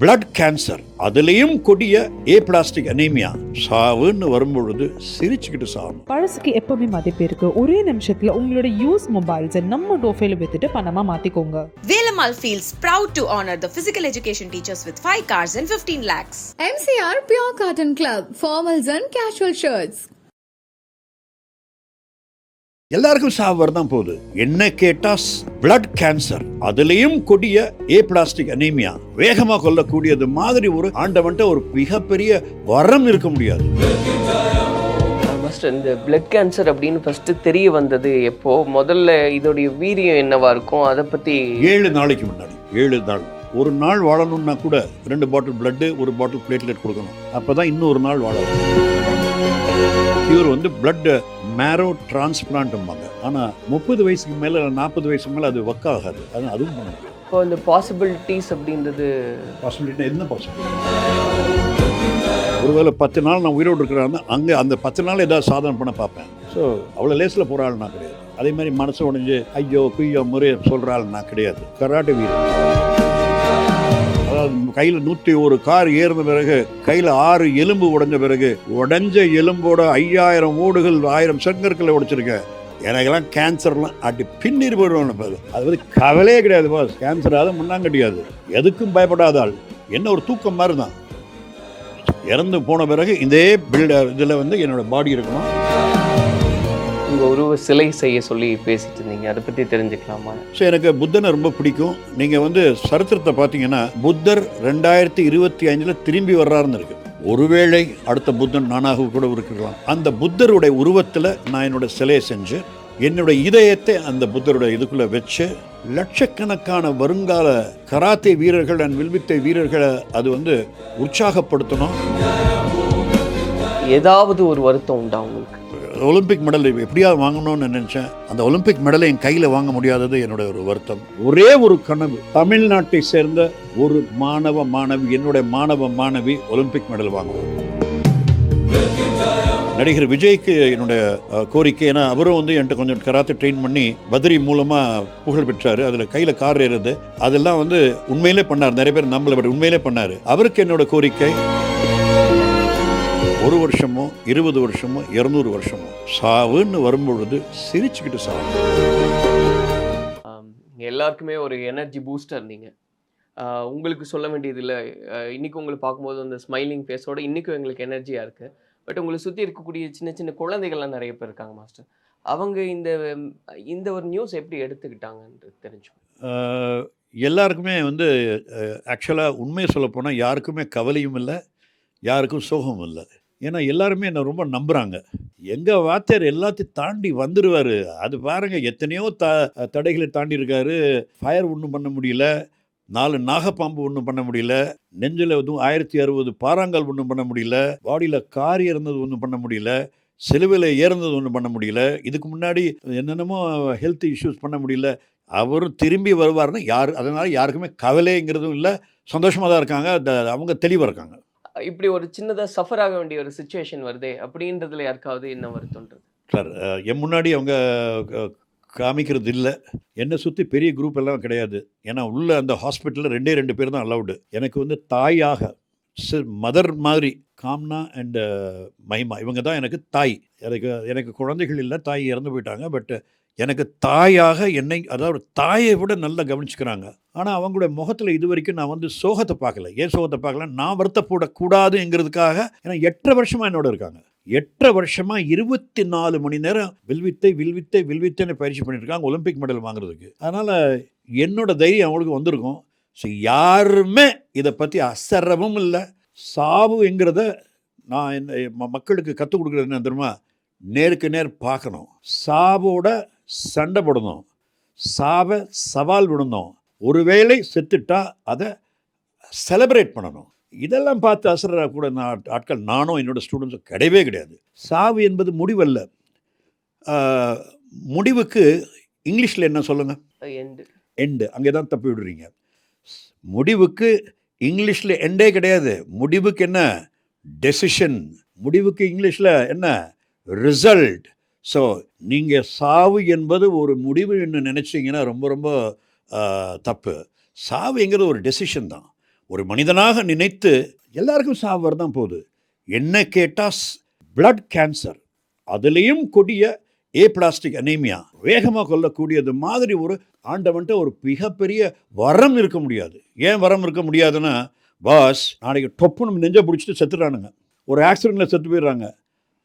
Blood cancer, அதுலேயும் கொடிய ஏப்ளாஸ்டிக் anaemia. சாவுன்னு வரும்பொழுது சிரிச்சுக்கிட்டு சாகணும். பழசுக்கு எப்பவுமே மதிப்பு இருக்கு. ஒரே நிமிஷத்துல உங்களோட யூஸ் மொபைல்ஸ் நம்ம டோஃபேல வித்துட்டு பணமா மாத்திக்கோங்க. Velamal feels proud to honor the physical education teachers with 5 cars and 15 lakhs. MCR Pure Cotton Club, formals and casual shirts. எல்லாருக்கும் சாவு வரதான் போகுது. என்ன கேட்டா பிளட் கேன்சர், அதுலேயும் கொடிய ஏப்ளாஸ்டிக் அனீமியா, வேகமா கொல்லக்கூடியது மாதிரி ஒரு ஆண்டவன்ட்ட ஒரு மிகப்பெரிய வரம் இருக்க முடியாது. இந்த பிளட் கேன்சர் அப்படின்னு ஃபர்ஸ்ட் தெரிய வந்தது எப்போ? முதல்ல இதோடைய வீரியம் என்னவா இருக்கும் அதை பத்தி 7 நாளைக்கு முன்னாடி. 7 நாள், ஒரு நாள் வாழணும்னா கூட 2 பாட்டில் பிளட், 1 பாட்டில் பிளேட்லெட் கொடுக்கணும். அப்பதான் இன்னும் ஒரு நாள் வாழணும். இவர் பிளட் மேரோ டிரான்ஸ்பிளான்ட்பாங்க. ஆனா 30 வயசுக்கு மேல 40 வயசுக்கு மேல அது ஒர்க் ஆகாது. அதுவும் பண்ண முடியும். இப்போ இந்த பாசிபிலிட்டிஸ் அப்படின்றது பாசிபிலிட்டி என்ன பாசிபிலிட்டி? ஒருவேளை 10 நாள் நான் உயிரோடு இருக்கிறாங்க, அங்கே அந்த 10 நாள் ஏதாவது சாதனை பண்ண பார்ப்பேன். ஸோ அவ்வளோ லேஸில் போகிற ஆள் நான் கிடையாது. அதே மாதிரி மனசு உடைஞ்சு ஐயோ குய்யோ முறை சொல்கிற ஆள் நான் கிடையாது. கராட்டே வீரர். அதாவது கையில் 101 கார் ஏறின பிறகு, கையில் 6 எலும்பு உடைஞ்ச பிறகு, உடைஞ்ச எலும்போட 5000 ஓடுகள் 1000 செங்கற்களை உடைச்சிருக்கேன். எனக்கெல்லாம் கேன்சர்லாம் அடி பின்னிரு போயிடுவாங்க. அது கவலையே கிடையாது பாஸ். கேன்சர் அதை முன்னாங்க கிடையாது. எதுக்கும் பயப்படாத ஆள். என்ன ஒரு தூக்கம் மாதிரி தான். இறந்து போன பிறகு இதே இதில் என்னோட பாடி இருக்கணும். உங்கள் உருவ சிலை செய்ய சொல்லி பேசிட்டு இருந்தீங்க, அதை பற்றி தெரிஞ்சுக்கலாமா? ஸோ எனக்கு புத்தனை ரொம்ப பிடிக்கும். நீங்கள் சரித்திரத்தை பார்த்தீங்கன்னா புத்தர் 2025 திரும்பி வர்றாருன்னு இருக்கு. ஒருவேளை அடுத்த புத்தன் நானாக கூட இருக்கலாம். அந்த புத்தருடைய உருவத்தில் நான் என்னோட சிலையை செஞ்சு என்னுடைய இதயத்தை அந்த புத்தருடைய இதுக்குள்ளே வச்சு லட்சக்கணக்கான வருங்கால கராத்தே வீரர்கள் அண்ட் வில்வித்தை வீரர்களை அது உற்சாகப்படுத்தணும். ஏதாவது ஒரு வருத்தம் உண்டா உங்களுக்கு? ஒலிம்பிக் மெடல் எப்படியாவது வாங்கணும்னு நினைச்சேன். அந்த ஒலிம்பிக் மெடலை என் கையில் வாங்க முடியாதது என்னுடைய ஒரு வருத்தம். ஒரே ஒரு கனவு, தமிழ்நாட்டை சேர்ந்த ஒரு மாணவி, என்னுடைய மாணவி ஒலிம்பிக் மெடல் வாங்குவோம். நடிகர் விஜய்க்கு என்னுடைய கோரிக்கை. ஏன்னா அவரும் என்கிட்ட கொஞ்சம் கராத்தே ட்ரெயின் பண்ணி பத்ரி மூலமாக புகழ் பெற்றார். அதில் கையில் கார் ஏறுது, அதெல்லாம் உண்மையிலே பண்ணார். நிறைய பேர் நம்மளை விட உண்மையிலே பண்ணார். அவருக்கு என்னோட கோரிக்கை, 1 வருஷமோ 20 வருஷமோ 200 வருஷமோ சாவுன்னு வரும்பொழுது சிரிச்சுக்கிட்டு சாவு. எல்லாருக்குமே ஒரு எனர்ஜி பூஸ்டர் நீங்கள். உங்களுக்கு சொல்ல வேண்டியதில்லை. இன்றைக்கி உங்களை பார்க்கும்போது அந்த ஸ்மைலிங் ஃபேஸோட இன்றைக்கும் எங்களுக்கு எனர்ஜியாக இருக்குது. பட் உங்களை சுற்றி இருக்கக்கூடிய சின்ன சின்ன குழந்தைகள்லாம் நிறைய பேர் இருக்காங்க மாஸ்டர். அவங்க இந்த ஒரு நியூஸ் எப்படி எடுத்துக்கிட்டாங்கன்றது தெரிஞ்சோம். எல்லாருக்குமே ஆக்சுவலாக உண்மையை சொல்லப்போனால் யாருக்குமே கவலையும் இல்லை, யாருக்கும் சோகமும் இல்லை. ஏன்னா எல்லாருமே என்னை ரொம்ப நம்புகிறாங்க. எங்கள் வாத்தியார் எல்லாத்தையும் தாண்டி வந்துடுவார். அது பாருங்கள், எத்தனையோ தடைகளை தாண்டி இருக்காரு. ஃபயர் ஒன்றும் பண்ண முடியல, 4 நாகப்பாம்பு ஒன்றும் பண்ண முடியல, நெஞ்சில் 1060 பாறாங்கல் ஒன்றும் பண்ண முடியல, பாடியில் கார் ஏறினது ஒன்றும் பண்ண முடியல, சிலுவையில் ஏறினது ஒன்றும் பண்ண முடியல, இதுக்கு முன்னாடி என்னென்னமோ ஹெல்த் இஷ்யூஸ் பண்ண முடியல. அவரும் திரும்பி வருவார்னு அதனால் யாருக்குமே கவலைங்கிறதும் இல்லை, சந்தோஷமாக தான் இருக்காங்க. அவங்க தெளிவாக இருக்காங்க. இப்படி ஒரு சின்னதாக சஃபர் ஆக வேண்டிய ஒரு சுச்சுவேஷன் வருதே அப்படின்றதுல யாருக்காவது என்ன வருத்தம்ன்றது? சார், என் முன்னாடி அவங்க காமிக்கிறது இல்லை. என்னை சுற்றி பெரிய குரூப் எல்லாம் கிடையாது. ஏன்னா உள்ள அந்த ஹாஸ்பிட்டலில் 2 பேர் தான் அலவுடு. எனக்கு தாயாக மதர் மாதிரி காம்னா அண்ட் மஹிமா, இவங்க தான் எனக்கு தாய். எனக்கு குழந்தைகள் இல்லை, தாய் இறந்து போயிட்டாங்க. பட் எனக்கு தாயாக என்னை, அதாவது தாயை விட நல்லா கவனிச்சுக்கிறாங்க. ஆனால் அவங்களுடைய முகத்தில் இது வரைக்கும் நான் சோகத்தை பார்க்கல. ஏன் சோகத்தை பார்க்கல? நான் வருத்தப்படக்கூடாதுங்கிறதுக்காக. ஏன்னா 8 வருஷமாக என்னோட இருக்காங்க. 8 வருஷமாக 24 மணி நேரம் வில்வித்தைன்னு பயிற்சி பண்ணியிருக்காங்க ஒலிம்பிக் மெடல் வாங்குறதுக்கு. அதனால் என்னோட தைரியம் அவங்களுக்கு வந்திருக்கும். ஸோ யாருமே இதை பற்றி அசரவும் இல்லை. சாவுங்கிறத நான் மக்களுக்கு கற்றுக் கொடுக்குறது என்ன தெரியுமா? நேருக்கு நேர் பார்க்கணும், சாவோட சண்டை போடணும், சாவை சவால் விடணும், ஒருவேளை செத்துட்டா அதை செலிப்ரேட் பண்ணணும். இதெல்லாம் பார்த்து அசரா கூட ஆட்கள் நானும் என்னோட ஸ்டூடெண்ட்ஸும் கிடையவே கிடையாது. சாவு என்பது முடிவல்ல. முடிவுக்கு இங்கிலீஷில் என்ன சொல்லுங்கள்? எண்டு. அங்கே தான் தப்பி விடுறீங்க. முடிவுக்கு இங்கிலீஷில் எண்டே கிடையாது. முடிவுக்கு என்ன? டெசிஷன். முடிவுக்கு இங்கிலீஷில் என்ன? ரிசல்ட். ஸோ நீங்கள் சாவு என்பது ஒரு முடிவு என்று நினச்சிங்கன்னா ரொம்ப ரொம்ப தப்பு. சாவுங்கிறது ஒரு டெசிஷன் தான். ஒரு மனிதனாக நினைத்து எல்லாருக்கும் சாவு வரதான் போகுது. என்ன கேட்டால் பிளட் கேன்சர், அதுலேயும் கொடிய ஏப்ளாஸ்டிக் அனீமியா வேகமாக கொல்லக்கூடியது மாதிரி ஒரு ஆண்டவன்ட்ட ஒரு மிகப்பெரிய வரம் இருக்க முடியாது. ஏன் வரம் இருக்க முடியாதுன்னா, பாஸ் நாளைக்கு டொப்புன்னு நெஞ்சை பிடிச்சிட்டு செத்துறானுங்க, ஒரு ஆக்சிடெண்ட்டில் செத்து போயிடுறாங்க.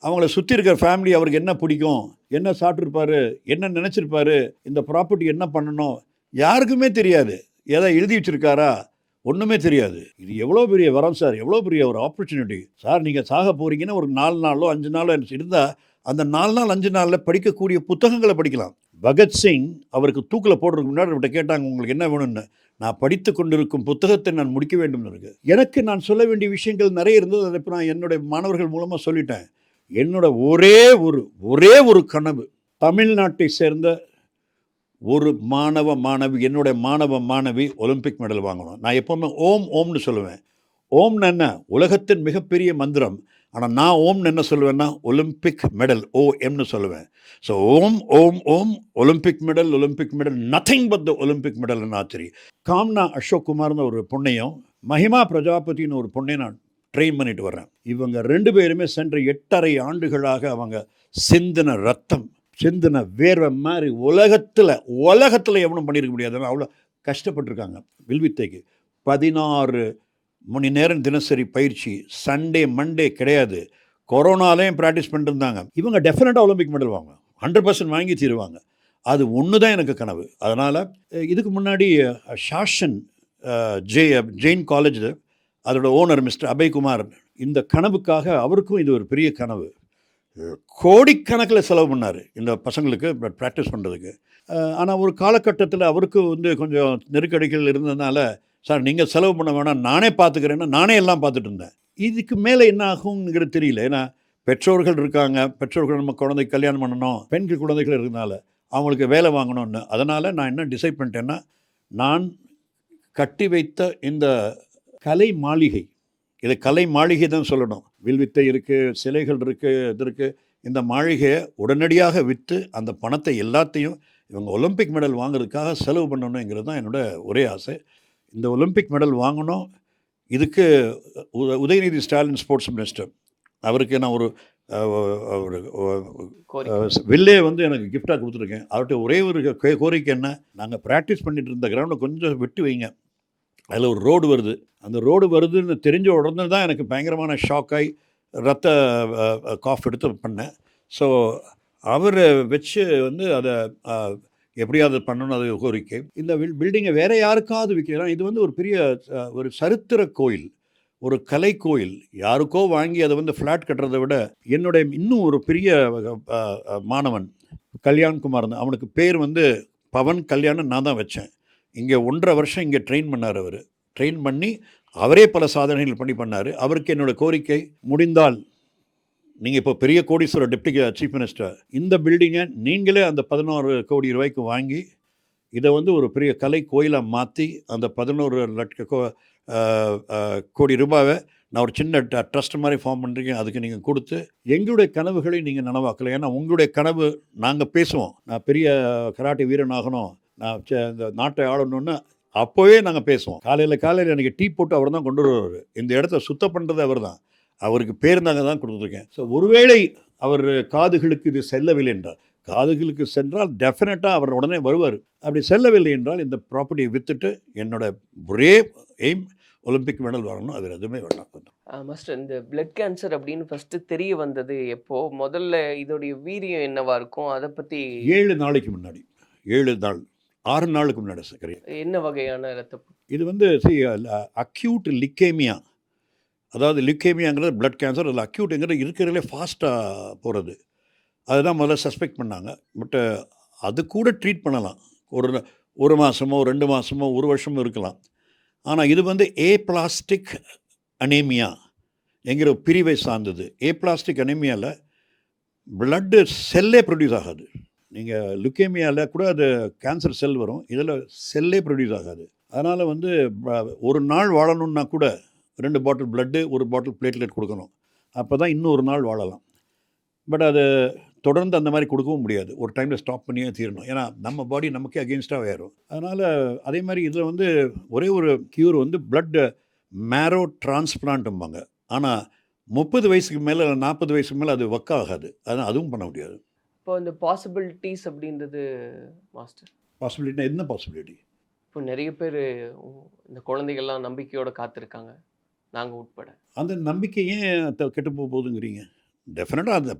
அவங்கள சுற்றி இருக்கிற ஃபேமிலி அவருக்கு என்ன பிடிக்கும், என்ன சாப்பிட்ருப்பாரு, என்ன நினச்சிருப்பாரு, இந்த ப்ராப்பர்ட்டி என்ன பண்ணணும், யாருக்குமே தெரியாது. எதை எழுதி வச்சுருக்காரா, ஒன்றுமே தெரியாது. இது எவ்வளோ பெரிய வரம் சார், எவ்வளோ பெரிய ஒரு ஆப்பர்ச்சுனிட்டி சார். நீங்கள் சாக போகிறீங்கன்னா ஒரு 4 நாளோ 5 நாளோ இருந்தால் அந்த 4 நாள் 5 நாளில் படிக்கக்கூடிய புத்தகங்களை படிக்கலாம். பகத்சிங் அவருக்கு தூக்கில் போடுறதுக்கு முன்னாடி அவர்கிட்ட கேட்டாங்க, உங்களுக்கு என்ன வேணும்னு. நான் படித்து கொண்டிருக்கும் புத்தகத்தை நான் முடிக்க வேண்டும்னு இருக்கு. எனக்கு நான் சொல்ல வேண்டிய விஷயங்கள் நிறைய இருந்தது. அதை இப்போ நான் என்னுடைய மாணவர்கள் மூலமாக சொல்லிட்டேன். என்னோட ஒரே ஒரு கனவு, தமிழ்நாட்டை சேர்ந்த ஒரு மாணவி, என்னுடைய மாணவி ஒலிம்பிக் மெடல் வாங்கணும். நான் எப்போவுமே ஓம்னு சொல்லுவேன். ஓம்னு என்ன, உலகத்தின் மிகப்பெரிய மந்திரம். ஆனால் நான் ஓம்னு என்ன சொல்லுவேன்னா ஒலிம்பிக் மெடல், ஓஎம்னு சொல்லுவேன். So OM Olympic medal, nothing but the Olympic மெடல்னு ஆச்சரி. காம்னா அசோக் குமார்னு ஒரு பொண்ணையும் மஹிமா பிரஜாபதினு ஒரு பொண்ணையும் நான் ட்ரெயின் பண்ணிட்டு வர்றேன். இவங்க 2 பேருமே சென்ற 8.5 ஆண்டுகளாக அவங்க சிந்தின ரத்தம், சிந்தின வேர்வை மாதிரி உலகத்தில் எவனும் பண்ணியிருக்க முடியாதுன்னு அவ்வளோ கஷ்டப்பட்டிருக்காங்க. வில்வித்தைக்கு 16 மணி நேரம் தினசரி பயிற்சி, சண்டே மண்டே கிடையாது. கொரோனாலேயும் ப்ராக்டிஸ் பண்ணிட்டு இருந்தாங்க. இவங்க டெஃபினட்டாக ஒலிம்பிக் மெடல் வாங்க, 100% வாங்கி தீருவாங்க. அது ஒன்று தான் எனக்கு கனவு. அதனால் இதுக்கு முன்னாடி ஷாஷன் ஜெயின் காலேஜ் அதோட ஓனர் மிஸ்டர் அபய்குமார், இந்த கனவுக்காக அவருக்கும் இது ஒரு பெரிய கனவு. கோடிக்கணக்கில் செலவு பண்ணார் இந்த பசங்களுக்கு ப்ராக்டிஸ் பண்ணுறதுக்கு. ஆனால் ஒரு காலகட்டத்தில் அவருக்கு கொஞ்சம் நெருக்கடிகள் இருந்ததுனால, சார் நீங்கள் செலவு பண்ண வேணாம், நானே பார்த்துக்கிறேன்னா நானே எல்லாம் பார்த்துட்டு இருந்தேன். இதுக்கு மேலே என்ன ஆகுங்கிறது தெரியல. ஏன்னா பெற்றோர்கள் இருக்காங்க, பெற்றோர்கள் நம்ம குழந்தைக்கு கல்யாணம் பண்ணணும், பெண்கள் குழந்தைகள் இருக்கிறதுனால அவங்களுக்கு வேலை வாங்கணும்னு. அதனால் நான் என்ன டிசைட் பண்ணிட்டேன்னா, நான் கட்டி வைத்த இந்த கலை மாளிகை, இதை கலை மாளிகை தான் சொல்லணும். வில்வித்தை இருக்குது, சிலைகள் இருக்குது, இது இருக்குது. இந்த மாளிகையை உடனடியாக விற்று அந்த பணத்தை எல்லாத்தையும் இவங்க ஒலிம்பிக் மெடல் வாங்குறதுக்காக செலவு பண்ணணுங்கிறது தான் என்னோட ஒரே ஆசை. இந்த ஒலிம்பிக் மெடல் வாங்கணும். இதுக்கு உதயநிதி ஸ்டாலின் ஸ்போர்ட்ஸ் மினிஸ்டர், அவருக்கு நான் ஒரு வில்லே எனக்கு கிஃப்டாக கொடுத்துருக்கேன். அவர்கிட்ட ஒரே ஒரு கோரிக்கை என்ன, நாங்கள் ப்ராக்டிஸ் பண்ணிட்டு இருந்த கிரவுண்டை கொஞ்சம் விட்டு வைங்க, அதில் ஒரு ரோடு வருது. அந்த ரோடு வருதுன்னு தெரிஞ்ச உடனே தான் எனக்கு பயங்கரமான ஷாக்காய் ரத்த காஃப் எடுத்து பண்ணேன். ஸோ அவர் வச்சு அதை எப்படியாவது பண்ணணும், அது கோரிக்கை. இந்த பில்டிங்கை வேறு யாருக்காவது விற்கிறேன். இது ஒரு பெரிய ஒரு சரித்திர கோயில், ஒரு கலை கோயில். யாருக்கோ வாங்கி அதை ஃப்ளாட் கட்டுறதை விட, என்னுடைய இன்னும் ஒரு பெரிய மாணவன் கல்யாண்குமார், அவனுக்கு பேர் பவன் கல்யாணம் நான் தான் வச்சேன். இங்கே 1.5 வருஷம் இங்கே ட்ரெயின் பண்ணார். அவர் ட்ரெயின் பண்ணி அவரே பல சாதனைகள் பண்ணார். அவருக்கு என்னோடய கோரிக்கை, முடிந்தால் நீங்கள் இப்போ பெரிய கோடீஸ்வரர் டெப்டி சீஃப் மினிஸ்டர், இந்த பில்டிங்கை நீங்களே அந்த 16 கோடி ரூபாய்க்கு வாங்கி இதை ஒரு பெரிய கலை கோயிலாக மாற்றி அந்த 11 லட்சம் கோடி ரூபாவை நான் ஒரு சின்ன ட்ரஸ்ட் மாதிரி ஃபார்ம் பண்ணுறீங்க, அதுக்கு நீங்கள் கொடுத்து எங்களுடைய கனவுகளை நீங்கள் நனவாக்கலை. ஏன்னா உங்களுடைய கனவு நாங்கள் பேசுவோம், நான் பெரிய கராட்டே வீரன் ஆகணும், நான் இந்த நாட்டை ஆளணும்னு அப்போவே நாங்கள் பேசுவோம். காலையில் எனக்கு டீ போட்டு அவர் தான் கொண்டு வருவார். இந்த இடத்த சுத்தம் பண்ணுறது அவர் தான். அவருக்கு பேர் நாங்கள் தான் கொடுத்துருக்கேன். ஸோ ஒருவேளை அவர் காதுகளுக்கு இது செல்லவில்லை என்றால், காதுகளுக்கு சென்றால் டெஃபினட்டாக அவர் உடனே வருவார். அப்படி செல்லவில்லை என்றால் இந்த ப்ராப்பர்ட்டியை விற்றுட்டு என்னோட ஒரே எய்ம் ஒலிம்பிக் மெடல் வாங்கணும். அது எதுவுமே வேண்டாம். மாஸ்டர், இந்த பிளட் கேன்சர் அப்படின்னு ஃபஸ்ட்டு தெரிய வந்தது எப்போ? முதல்ல இதோடைய வீரியம் என்னவா இருக்கும், அதை பற்றி? 7 நாளைக்கு முன்னாடி, 7 நாள் 6 நாளுக்கு முன்னாடி சரி. என்ன வகையான ரத்த? இது அக்யூட் லிக்கேமியா. அதாவது லிக்கேமியாங்கிறது பிளட் கேன்சர், அதில் அக்யூட்டுங்கிறது இருக்கிறதுலே ஃபாஸ்ட்டாக போகிறது. அதுதான் முதல்ல சஸ்பெக்ட் பண்ணாங்க. பட் அது கூட ட்ரீட் பண்ணலாம். ஒரு மாதமோ 2 மாதமோ 1 வருஷமோ இருக்கலாம். ஆனால் இது ஏப்ளாஸ்டிக் அனீமியா என்கிற பிரிவை சார்ந்தது. ஏப்ளாஸ்டிக் அனீமியாவில் பிளட்டு செல்லே ப்ரொடியூஸ் ஆகாது. நீங்கள் லுக்கேமியாவில் கூட அது கேன்சர் செல் வரும், இதில் செல்லே ப்ரொடியூஸ் ஆகாது. அதனால் ஒரு நாள் வாழணுன்னா கூட 2 பாட்டில் பிளட்டு, 1 பாட்டில் பிளேட்லெட் கொடுக்கணும். அப்போ தான் இன்னும் ஒரு நாள் வாழலாம். பட் அது தொடர்ந்து அந்த மாதிரி கொடுக்கவும் முடியாது. ஒரு டைமில் ஸ்டாப் பண்ணியே தீரணும். ஏன்னா நம்ம பாடி நமக்கே அகெயின்ஸ்டாக ஆயிரும். அதனால் அதே மாதிரி இதில் ஒரே ஒரு க்யூர் பிளட் மேரோ டிரான்ஸ்பிளான்ட்டும்பாங்க. ஆனால் 30 வயசுக்கு மேலே 40 வயசுக்கு மேலே அது ஒர்க் ஆகாது. அதான் அதுவும் பண்ண முடியாது. இப்போ இந்த பாசிபிலிட்டிஸ் அப்படின்றது மாஸ்டர், பாசிபிலிட்டினா என்ன பாசிபிலிட்டி? இப்போ நிறைய பேர் இந்த குழந்தைகள்லாம் நம்பிக்கையோட காத்திருக்காங்க, நாங்கள் உட்பட. அந்த நம்பிக்கை ஏன் கெட்டு போகுதுங்கிறீங்க? டெஃபினட்டாக அந்த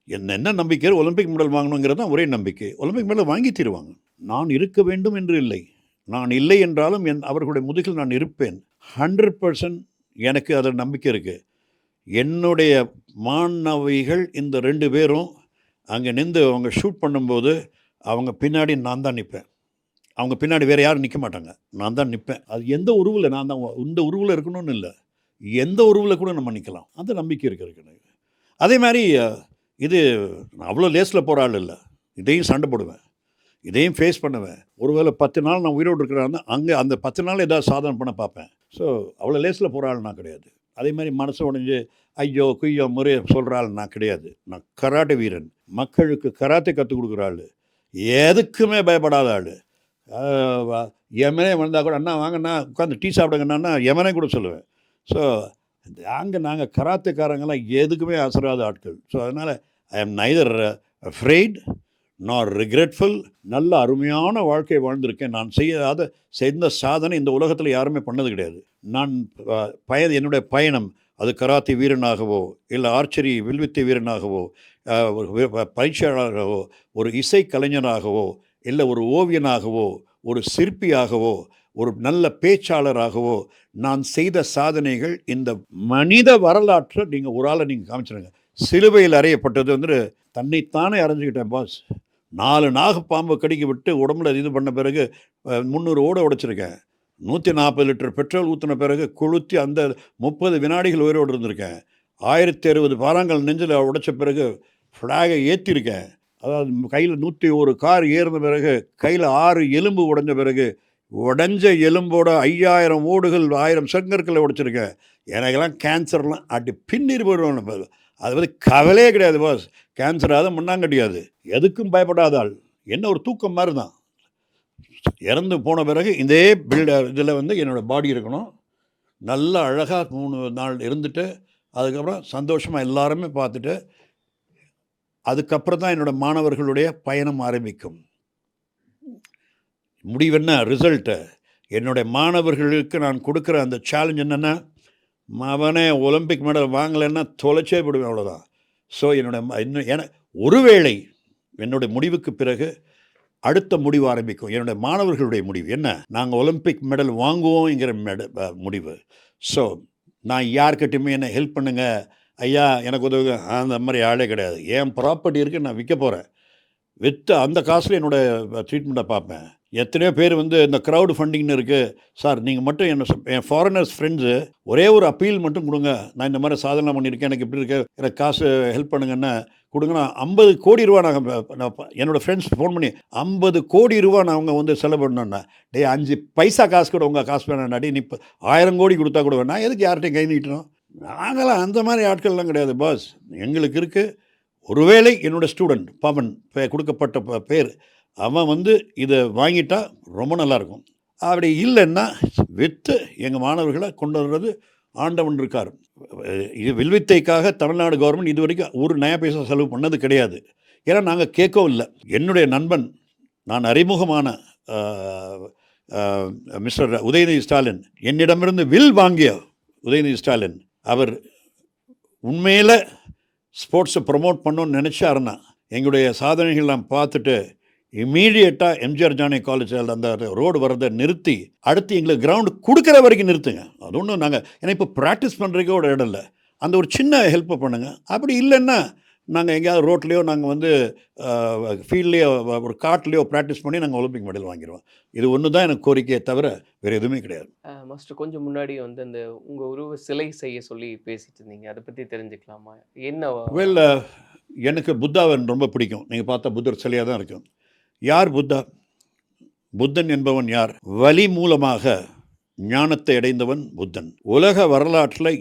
என்ன நம்பிக்கை? ஒலிம்பிக் மெடல் வாங்கணுங்கிறது தான் ஒரே நம்பிக்கை. ஒலிம்பிக் மெடல் வாங்கி தீருவாங்க. நான் இருக்க வேண்டும் என்று இல்லை. நான் இல்லை என்றாலும் அவர்களுடைய முதுகில் நான் இருப்பேன். 100% எனக்கு அதில் நம்பிக்கை இருக்குது. என்னுடைய மாணவிகள் இந்த 2 பேரும் அங்கே நின்று அவங்க ஷூட் பண்ணும்போது அவங்க பின்னாடி நான் தான் நிற்பேன். அவங்க பின்னாடி வேறு யாரும் நிற்க மாட்டாங்க. நான் தான் நிற்பேன். அது எந்த உருவில் நான் தான் இந்த உருவில் இருக்கணும்னு இல்லை, எந்த உருவில் கூட நம்ம நிற்கலாம். அந்த நம்பிக்கை இருக்கிறது. அதே மாதிரி இது அவ்வளோ லேஸில் போகிற ஆள் இல்லை. இதையும் சண்டை போடுவேன், இதையும் ஃபேஸ் பண்ணுவேன். ஒருவேளை 10 நாள் நான் உயிரோடு இருக்கிறான்னா அங்கே அந்த 10 நாள் ஏதாவது சாதனை பண்ண பார்ப்பேன். ஸோ அவ்வளோ லேஸில் போகிற ஆள் நான் கிடையாது. அதே மாதிரி மனசு உடைஞ்சு ஐயோ குய்யோ முறை சொல்கிற ஆள் நான் கிடையாது. நான் கராட்டே வீரன், மக்களுக்கு கராத்தே கற்றுக் கொடுக்குற ஆள், எதுக்குமே பயப்படாத ஆள். எமனே வந்தால் கூட அண்ணா வாங்கண்ணா உட்காந்து டீ சாப்பிடுங்கண்ணா எமனே கூட சொல்லுவேன். ஸோ நாங்கள் கராத்தேக்காரங்கெல்லாம் எதுக்குமே அசராத ஆட்கள். ஸோ அதனால் ஐ எம் நைதர் அஃப்ரெய்ட் நார் ரிக்ரெட்ஃபுல். நல்ல அருமையான வாழ்க்கை வாழ்ந்திருக்கேன். நான் செய்த சாதனை இந்த உலகத்தில் யாருமே பண்ணது கிடையாது. நான் என்னுடைய பயணம் அது கராத்தே வீரனாகவோ இல்லை ஆர்ச்சரி வில்வித்தை வீரனாகவோ பயிற்சியாளராகவோ ஒரு இசை கலைஞனாகவோ இல்லை ஒரு ஓவியனாகவோ ஒரு சிற்பியாகவோ ஒரு நல்ல பேச்சாளராகவோ நான் செய்த சாதனைகள் இந்த மனித வரலாற்றை நீங்கள் ஒரு ஆளை நீங்கள் காமிச்சிடுங்க. சிலுவையில் அறையப்பட்டது வந்து தன்னைத்தானே அரைஞ்சிக்கிட்டேன் பாஸ். 4 நாகப்பாம்பு கடிக்க விட்டு உடம்புல இது பண்ண பிறகு 300 ஓட உடைச்சிருக்கேன். 140 லிட்டர் பெட்ரோல் ஊற்றின பிறகு கொளுத்தி அந்த 30 வினாடிகள் உயிரோடு இருந்திருக்கேன். 1060 பாறாங்கல் நெஞ்சில் உடைச்ச பிறகு ஃப்ளாகை ஏற்றிருக்கேன். அதாவது கையில் 101 கார் ஏறின பிறகு கையில் 6 எலும்பு உடைஞ்ச பிறகு உடஞ்ச எலும்போட 5000 ஓடுகள் 1000 செங்கற்களை உடைச்சிருக்கேன். எனக்கெல்லாம் கேன்சர்லாம் அடி பின்னிரு போயிடுவாங்க. அது வந்து கவலையே கிடையாது பாஸ். கேன்சராக முன்னாங்கட்டியாது, எதுக்கும் பயப்படாத ஆள். என்ன ஒரு தூக்கம் மாதிரி தான். இறந்து போன பிறகு இதே இதில் வந்து என்னோடய பாடி இருக்கணும். நல்லா அழகாக 3 நாள் இருந்துட்டு அதுக்கப்புறம் சந்தோஷமாக எல்லாருமே பார்த்துட்டு அதுக்கப்புறம் தான் என்னோடய மாணவர்களுடைய பயணம் ஆரம்பிக்கும். முடிவென்ன ரிசல்ட்டு? என்னுடைய மாணவர்களுக்கு நான் கொடுக்குற அந்த சேலஞ்ச் என்னென்னா, அவனே ஒலிம்பிக் மெடல் வாங்கலைன்னா தொலைச்சே போடுவேன், அவ்வளோதான். ஸோ ஒருவேளை என்னுடைய முடிவுக்கு பிறகு அடுத்த முடிவு ஆரம்பிக்கும். என்னுடைய மாணவர்களுடைய முடிவு என்ன? நாங்கள் ஒலிம்பிக் மெடல் வாங்குவோங்கிற முடிவு. ஸோ நான் யார்கிட்டையுமே என்னை ஹெல்ப் பண்ணுங்க ஐயா எனக்கு உதவுங்க அந்த மாதிரி ஆளே கிடையாது. என் ப்ராப்பர்ட்டி இருக்குது, நான் விற்க போகிறேன். விற்று அந்த காசில் என்னோடய ட்ரீட்மெண்ட்டை பார்ப்பேன். எத்தனையோ பேர் வந்து இந்த க்ரௌடு ஃபண்டிங்னு இருக்குது சார், நீங்கள் மட்டும் என் ஃபாரினர்ஸ் ஃப்ரெண்ட்ஸு ஒரே ஒரு அப்பீல் மட்டும் கொடுங்க, நான் இந்த மாதிரி சாதனை பண்ணியிருக்கேன், எனக்கு இப்படி இருக்கு, எனக்கு காசு ஹெல்ப் பண்ணுங்கன்னா கொடுங்கன்னா 50 கோடி ரூபா நான் என்னோடய ஃப்ரெண்ட்ஸ் ஃபோன் பண்ணி 50 கோடி ரூபா நான் அவங்க வந்து செலவு பண்ணேன்னா, 5 பைசா காசு கூட உங்கள் காசு வேணாடி, நீ 1000 கோடி கொடுத்தா கூட வேணா, எதுக்கு யார்கிட்டையும் கை நீட்டணும்? நாங்களாம் அந்த மாதிரி ஆட்கள்லாம் கிடையாது பாஸ். எங்களுக்கு இருக்குது. ஒருவேளை என்னோடய ஸ்டூடெண்ட் பவன் கொடுக்கப்பட்ட பேர் அவன் வந்து இதை வாங்கிட்டா ரொம்ப நல்லாயிருக்கும். அப்படி இல்லைன்னா விற்று எங்கள் மாணவர்களை கொண்டு வர்றது ஆண்டவன் இருக்கார். இது வில்வித்தைக்காக தமிழ்நாடு கவர்மெண்ட் இது வரைக்கும் ஒரு நயா பைசா செலவு பண்ணது கிடையாது. ஏன்னா நாங்கள் கேட்கவும் இல்லை. என்னுடைய நண்பன், நான் அறிமுகமான மிஸ்டர் உதயநிதி ஸ்டாலின், என்னிடமிருந்து வில் வாங்கிய உதயநிதி ஸ்டாலின், அவர் உண்மையில் ஸ்போர்ட்ஸை ப்ரமோட் பண்ணணும்னு நினச்சாருன்னா எங்களுடைய சாதனைகள் நான் பார்த்துட்டு இம்மீடியட்டாக எம்ஜிஆர் ஜானி காலேஜில் அந்த ரோடு வரதை நிறுத்தி அடுத்து எங்களுக்கு கிரவுண்டு கொடுக்குற வரைக்கும் நிறுத்துங்க. அது ஒன்றும் நாங்கள் ஏன்னா இப்போ ப்ராக்டிஸ் பண்ணுறதுக்கே ஒரு இடம் இல்லை. அந்த ஒரு சின்ன ஹெல்ப்பை பண்ணுங்கள். அப்படி இல்லைன்னா நாங்கள் எங்கேயாவது ரோட்லேயோ நாங்கள் வந்து ஃபீல்ட்லேயோ ஒரு காட்டிலையோ ப்ராக்டிஸ் பண்ணி நாங்கள் ஒலிம்பிக் மெடல் வாங்கிடுவோம். இது ஒன்று தான் எனக்கு கோரிக்கையை தவிர வேறு எதுவுமே கிடையாது. மாஸ்டர், கொஞ்சம் முன்னாடி வந்து அந்த உங்கள் உருவ சிலை செய்ய சொல்லி பேசிட்டு இருந்தீங்க, அதை பற்றி தெரிஞ்சுக்கலாமா? என்ன? வெல், எனக்கு புத்தாவை ரொம்ப பிடிக்கும். நீங்கள் பார்த்தா புத்தர் சிலையாக தான் இருக்கும். யார் புத்தா? புத்தன் என்பவன் யார்? வலி மூலமாக ஞானத்தை அடைந்தவன் புத்தன். உலக வரலாற்றில்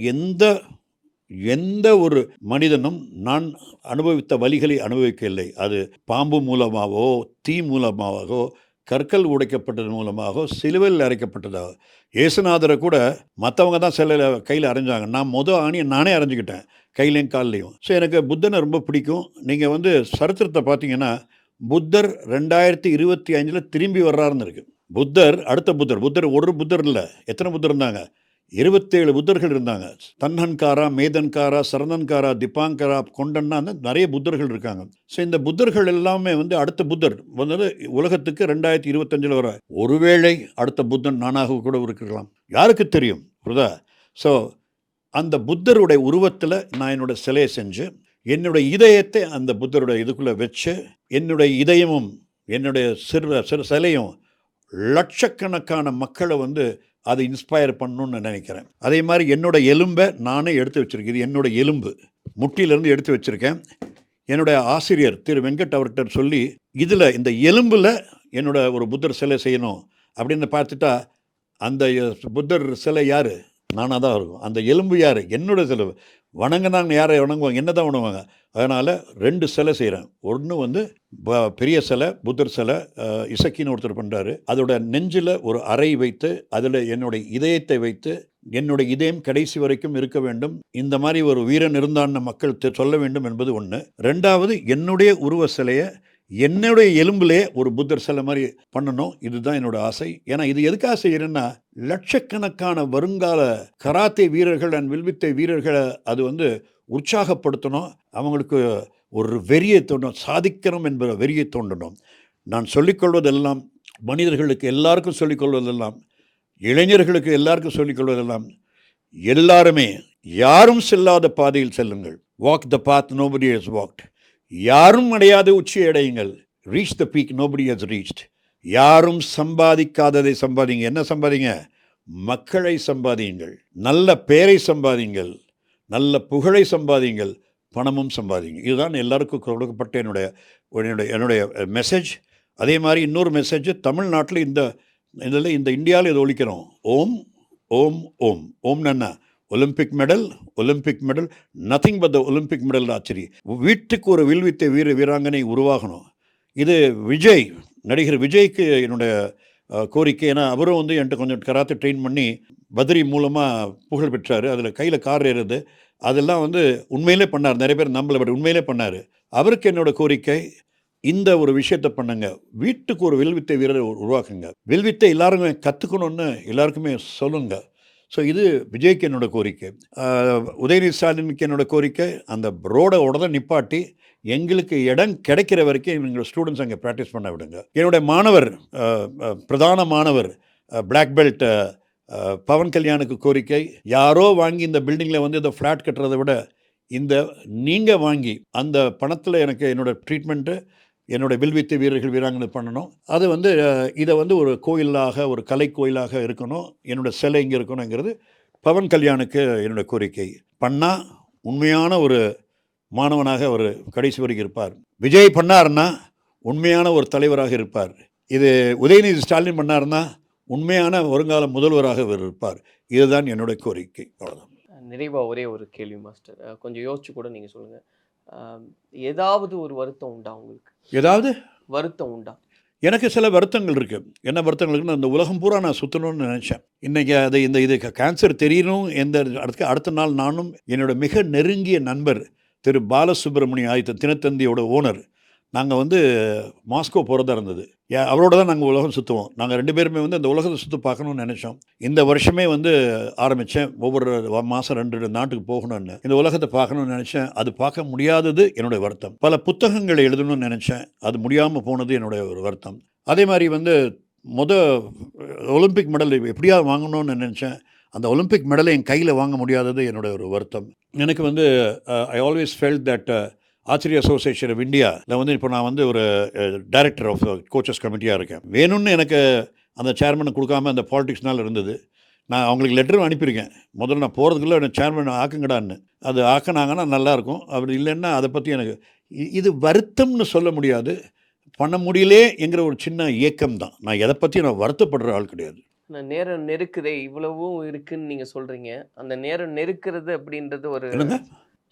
எந்த ஒரு மனிதனும் நான் அனுபவித்த வலிகளை அனுபவிக்கவில்லை. அது பாம்பு மூலமாகவோ தீ மூலமாகவோ கற்கள் உடைக்கப்பட்டது மூலமாக, சிலுவையில் அரைக்கப்பட்டதாக. இயேசுநாதரை கூட மற்றவங்க தான் சிலையில் கையில் அரைஞ்சாங்க. நான் ஆணியை நானே அரைஞ்சிக்கிட்டேன், கையிலையும் கால்லையும். ஸோ எனக்கு புத்தனை ரொம்ப பிடிக்கும். நீங்கள் வந்து சரித்திரத்தை பார்த்தீங்கன்னா, புத்தர் 2025 திரும்பி வர்றாருன்னு இருக்கு. புத்தர் அடுத்த புத்தர் ஒரு புத்தர் இல்லை, எத்தனை புத்தர் இருந்தாங்க? 27 புத்தர்கள் இருந்தாங்க. தன்ஹன்காரா, மேதன்காரா, சரதன்காரா, திப்பாங்கரா, கொண்டன்னா நிறைய புத்தர்கள் இருக்காங்க. ஸோ இந்த புத்தர்கள் எல்லாமே வந்து அடுத்த புத்தர் வந்து உலகத்துக்கு 2025 வர. ஒருவேளை அடுத்த புத்தன் நானாக கூட இருக்கலாம், யாருக்கு தெரியும், புரியுதா? ஸோ அந்த புத்தருடைய உருவத்தில் நான் என்னோட சிலையை செஞ்சு, என்னுடைய இதயத்தை அந்த புத்தருடைய இதுக்குள்ளே வச்சு, என்னுடைய இதயமும் என்னுடைய சிறு சிலையும் லட்சக்கணக்கான மக்களை வந்து அதை இன்ஸ்பயர் பண்ணணும்னு நினைக்கிறேன். அதே மாதிரி என்னோடய எலும்பை நானே எடுத்து வச்சுருக்கேன். இது என்னோடய எலும்பு, முட்டியிலேருந்து எடுத்து வச்சுருக்கேன். என்னுடைய ஆசிரியர் திரு வெங்கட் அவர்கிட்ட சொல்லி, இதில் இந்த எலும்பில் என்னோட ஒரு புத்தர் சிலை செய்யணும் அப்படின்னு பார்த்துட்டா, அந்த புத்தர் சிலை யார்? நானாக தான் இருக்கும். அந்த எலும்பு யார்? என்னோட சிலை. வணங்கினாங்க, யாரை வணங்குவாங்க? என்ன தான் வணங்குவாங்க. அதனால் 2 சிலை செய்கிறேன். ஒன்று வந்து பெரிய சிலை, புத்தர் சிலை, இசக்கின்னு ஒருத்தர் பண்ணுறாரு. அதோட நெஞ்சில் ஒரு அறை வைத்து, அதில் என்னுடைய இதயத்தை வைத்து, என்னுடைய இதயம் கடைசி வரைக்கும் இருக்க வேண்டும், இந்த மாதிரி ஒரு வீரன் இருந்தான்னு மக்கள் சொல்ல வேண்டும் என்பது ஒன்று. 2வது, என்னுடைய உருவ சிலையை என்னுடைய எலும்பிலே ஒரு புத்தர் சிலை மாதிரி பண்ணணும். இதுதான் என்னோட ஆசை. ஏன்னா இது எதுக்காக செய்கிறேன்னா, லட்சக்கணக்கான வருங்கால கராத்தே வீரர்கள் அண்ட் வில்வித்தை வீரர்களை அது வந்து உற்சாகப்படுத்தணும். அவங்களுக்கு ஒரு வெறியை தோண்டணும், சாதிக்கணும் என்கிற வெறியை தோண்டணும். நான் சொல்லிக்கொள்வதெல்லாம் மனிதர்களுக்கு எல்லாருக்கும் சொல்லிக்கொள்வதெல்லாம், இளைஞர்களுக்கு எல்லாருக்கும் சொல்லிக்கொள்வதெல்லாம், எல்லாருமே யாரும் செல்லாத பாதையில் செல்லுங்கள். Walk the path nobody has walked. யாரும் அடையாத உச்சியை அடையுங்கள். Reach the peak nobody has reached. யாரும் சம்பாதிக்காததை சம்பாதிங்க. என்ன சம்பாதிங்க? மக்களை சம்பாதியுங்கள், நல்ல பெயரை சம்பாதியுங்கள், நல்ல புகழை சம்பாதியுங்கள், பணமும் சம்பாதிங்க. இதுதான் எல்லாருக்கும் கொடுக்கப்பட்ட என்னுடைய மெசேஜ். அதே மாதிரி இன்னொரு மெசேஜ், தமிழ்நாட்டில் இந்த இந்தியாவில் இது ஒழிக்கிறோம். ஓம் ஓம் ஓம். ஓம்னா என்ன? Olympic medal, nothing but the Olympic medal. ஆச்சரி. வீட்டுக்கு ஒரு வில்வித்தை வீராங்கனை உருவாகணும். இது விஜய், நடிகர் விஜய்க்கு என்னுடைய கோரிக்கை. ஏன்னா அவரும் வந்து என்கிட்ட கொஞ்சம் கராத்தே ட்ரெயின் பண்ணி பத்ரி மூலமாக புகழ் பெற்றார். அதில் கையில் கார் ஏறுது, அதெல்லாம் வந்து உண்மையிலே பண்ணார். நிறைய பேர் நம்பலை, பட் உண்மையிலே பண்ணார். அவருக்கு என்னோடய கோரிக்கை, இந்த ஒரு விஷயத்தை பண்ணுங்க. வீட்டுக்கு ஒரு வில்வித்தை வீரரை உருவாக்குங்க. வில்வித்தை எல்லாருமே கற்றுக்கணுன்னு எல்லாருக்குமே சொல்லுங்கள். ஸோ இது விஜய்க்கு என்னோடய கோரிக்கை. உதயநிதி ஸ்டாலினுக்கு என்னோடய கோரிக்கை, அந்த ரோடை உடனே நிப்பாட்டி எங்களுக்கு இடம் கிடைக்கிற வரைக்கும் எங்களோட ஸ்டூடெண்ட்ஸ் அங்கே ப்ராக்டிஸ் பண்ண விடுங்க. என்னுடைய மாணவர், பிரதான மாணவர், பிளாக் பெல்ட் பவன் கல்யாணுக்கு கோரிக்கை, யாரோ வாங்கி இந்த பில்டிங்கில் வந்து இந்த ஃப்ளாட் கட்டுறதை விட நீங்கள் வாங்கி அந்த பணத்தில் எனக்கு என்னோடய ட்ரீட்மெண்ட்டு, என்னோடய வில்வித்தை வீரர்கள் வீராங்கனை பண்ணணும். அது வந்து இதை வந்து ஒரு கோயிலாக, ஒரு கலை கோயிலாக இருக்கணும். என்னோடய சிலை இங்கே இருக்கணுங்கிறது பவன் கல்யாணுக்கு என்னோடய கோரிக்கை. பண்ணால் உண்மையான ஒரு மாணவனாக ஒரு கடைசி வரைக்கும் இருப்பார். விஜய் பண்ணார்னா உண்மையான ஒரு தலைவராக இருப்பார். இது உதயநிதி ஸ்டாலின் பண்ணார்னா உண்மையான வருங்கால முதல்வராக அவர் இருப்பார். இதுதான் என்னுடைய கோரிக்கை. அவ்வளோதான். நிறைவாக ஒரே ஒரு கேள்வி மாஸ்டர், கொஞ்சம் யோசிச்சு கூட நீங்கள் சொல்லுங்கள். ஏதாவது ஒரு வருத்தம் உண்டா உங்களுக்கு? ஏதாவது வருத்தம் உண்டா? எனக்கு சில வருத்தங்கள் இருக்குது. என்ன வருத்தங்கள் இருக்குன்னா, இந்த உலகம் பூரா நான் சுற்றணும்னு நினச்சேன். இன்றைக்கி அது இது கேன்சர் தெரியணும். அடுத்த நாள் நானும் என்னோட மிக நெருங்கிய நண்பர் திரு பாலசுப்ரமணிய ஆதித்த தினத்தந்தியோட ஓனர், நாங்கள் வந்து மாஸ்கோ போகிறதா இருந்தது. அவரோட தான் நாங்கள் உலகம் சுற்றுவோம். நாங்கள் 2 பேருமே வந்து அந்த உலகத்தை சுற்றி பார்க்கணும்னு நினச்சோம். இந்த வருஷமே வந்து ஆரம்பித்தேன், ஒவ்வொரு மாதம் 2 நாட்டுக்கு போகணும்னு, இந்த உலகத்தை பார்க்கணும்னு நினச்சேன். அது பார்க்க முடியாதது என்னுடைய வருத்தம். பல புத்தகங்களை எழுதணும்னு நினச்சேன், அது முடியாமல் போனது என்னுடைய ஒரு வருத்தம். அதே மாதிரி வந்து ஒலிம்பிக் மெடல் எப்படியாவது வாங்கணும்னு நினச்சேன், அந்த ஒலிம்பிக் மெடலை என் கையில் வாங்க முடியாதது என்னுடைய ஒரு வருத்தம். எனக்கு வந்து ஐ ஆல்வேஸ் ஃபெல்ட் தட் ஆச்சரிய அசோசியேஷன் ஆஃப் இந்தியாவில் வந்து இப்போ நான் வந்து ஒரு டைரக்டர் ஆஃப் கோச்சஸ் கமிட்டியாக இருக்கேன். வேணும்னு எனக்கு அந்த சேர்மனை கொடுக்காம அந்த பாலிடிக்ஸ்னால் இருந்தது. நான் அவங்களுக்கு லெட்டரும் அனுப்பியிருக்கேன். முதல்ல நான் போகிறதுக்குள்ளே எனக்கு சேர்மன் ஆக்குங்கடான்னு. அது ஆக்கினாங்கன்னா நல்லாயிருக்கும். அப்படி இல்லைன்னா அதை பற்றி எனக்கு இது வருத்தம்னு சொல்ல முடியாது, பண்ண முடியலே என்கிற ஒரு சின்ன ஏக்கம் தான். நான் எதை பற்றி நான் வருத்தப்படுற ஆள் கிடையாது. நேரம் நெருக்குதே, இவ்வளவும் இருக்குன்னு நீங்கள் சொல்கிறீங்க. அந்த நேரம் நெருக்கிறது அப்படின்றது ஒரு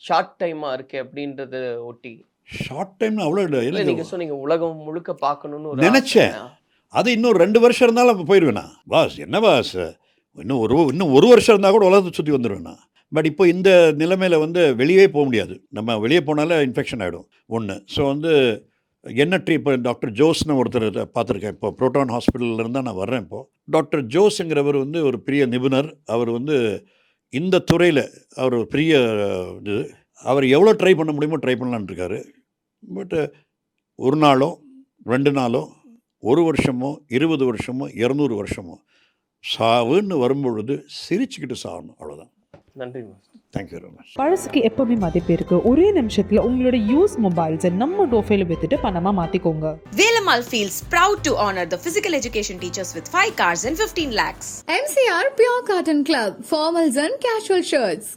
ஷார்ட் டைமாக இருக்கு அப்படின்றத ஒட்டி. ஷார்ட் டைம் அவ்வளோ இல்லை. நீங்கள் சொன்னீங்க உலகம் முழுக்க பார்க்கணுன்னு ஒரு நினச்சேன். அது இன்னும் 2 வருஷம் இருந்தாலும் அப்போ போயிடுவேண்ணா. பாஸ் என்ன பாஸ், இன்னும் ஒரு வருஷம் இருந்தால் கூட உலகத்தை சுற்றி வந்துடுவேண்ணா. பட் இப்போ இந்த நிலைமையில் வந்து வெளியே போக முடியாது. நம்ம வெளியே போனாலே இன்ஃபெக்ஷன் ஆகிடும் ஒன்று. ஸோ வந்து எண்ணற்ற இப்போ டாக்டர் ஜோஸ்னு ஒருத்தர் பார்த்துருக்கேன். இப்போ புரோட்டான் ஹாஸ்பிட்டலில் தான் நான் வர்றேன். இப்போது டாக்டர் ஜோஸுங்கிறவர் வந்து ஒரு பெரிய நிபுணர். அவர் வந்து இந்த துறையில் அவர் ஒரு பெரிய இது. அவர் எவ்வளோ ட்ரை பண்ண முடியுமோ ட்ரை பண்ணலான்னு இருக்காரு. பட்டு ஒரு நாளோ 2 நாளோ 1 வருஷமோ 20 வருஷமோ 200 வருஷமோ சாவுன்னு வரும்பொழுது சிரிச்சுக்கிட்டு சாகணும், அவ்வளோதான். நன்றி மாஸ்டர். Thank you very much. பழசுக்கு எப்பவுமே மதிப்பு இருக்கு. ஒரே நிமிஷத்துல உங்களோட யூஸ் மொபைல்ஸை நம்ம டோஃபேல வித்துட்டு பணமா மாத்திக்கோங்க. Velamal feels proud to honor the physical education teachers with 5 cars and 15 lakhs. MCR Pure Cotton Club, formals and casual shirts.